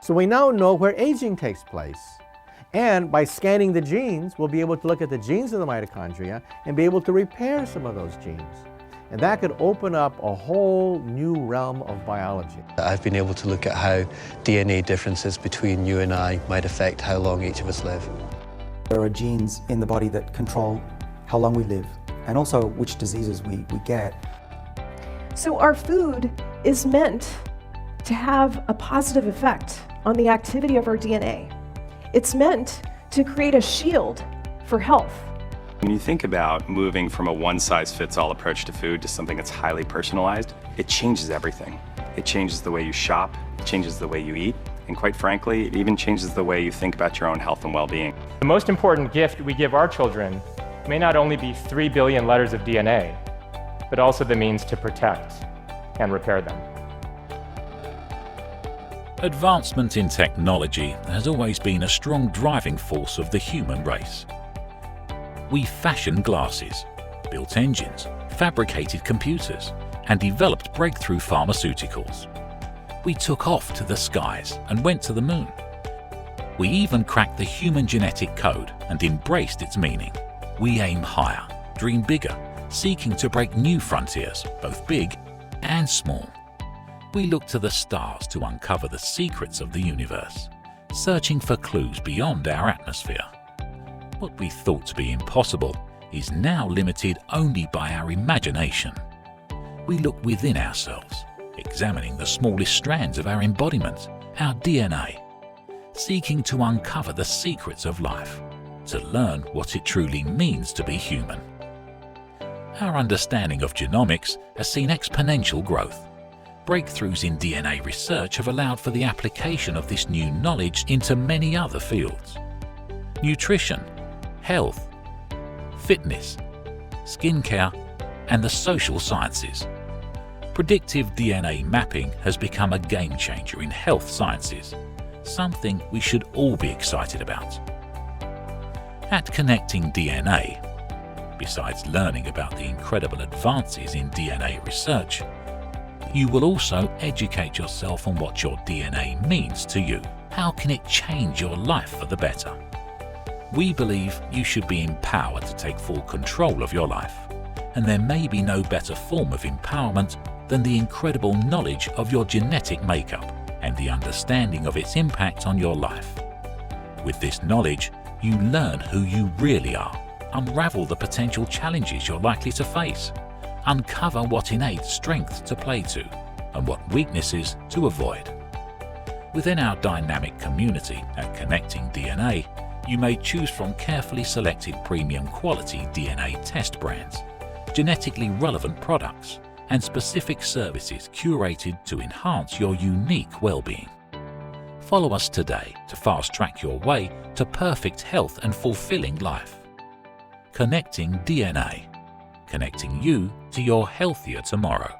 So we now know where aging takes place. And by scanning the genes, we'll be able to look at the genes of the mitochondria and be able to repair some of those genes. And that could open up a whole new realm of biology. I've been able to look at how DNA differences between you and I might affect how long each of us live. There are genes in the body that control how long we live and also which diseases we get. So our food is meant to have a positive effect on the activity of our DNA. It's meant to create a shield for health. When you think about moving from a one-size-fits-all approach to food to something that's highly personalized, it changes everything. It changes the way you shop, it changes the way you eat, and quite frankly, it even changes the way you think about your own health and well-being. The most important gift we give our children may not only be 3 billion letters of DNA, but also the means to protect and repair them. Advancement in technology has always been a strong driving force of the human race. We fashioned glasses, built engines, fabricated computers, and developed breakthrough pharmaceuticals. We took off to the skies and went to the moon. We even cracked the human genetic code and embraced its meaning. We aim higher, dream bigger, seeking to break new frontiers, both big and small. We look to the stars to uncover the secrets of the universe, searching for clues beyond our atmosphere. What we thought to be impossible is now limited only by our imagination. We look within ourselves, examining the smallest strands of our embodiment, our DNA, seeking to uncover the secrets of life, to learn what it truly means to be human. Our understanding of genomics has seen exponential growth. Breakthroughs in DNA research have allowed for the application of this new knowledge into many other fields. Nutrition, health, fitness, skincare, and the social sciences. Predictive DNA mapping has become a game changer in health sciences, something we should all be excited about. At ConnectingDNA, besides learning about the incredible advances in DNA research, you will also educate yourself on what your DNA means to you. How can it change your life for the better? We believe you should be empowered to take full control of your life, and there may be no better form of empowerment than the incredible knowledge of your genetic makeup and the understanding of its impact on your life. With this knowledge, you learn who you really are, unravel the potential challenges you're likely to face, uncover what innate strength to play to and what weaknesses to avoid. Within our dynamic community at ConnectingDNA, you may choose from carefully selected premium quality DNA test brands, genetically relevant products, and specific services curated to enhance your unique well-being. Follow us today to fast-track your way to perfect health and fulfilling life. ConnectingDNA, connecting you to your healthier tomorrow.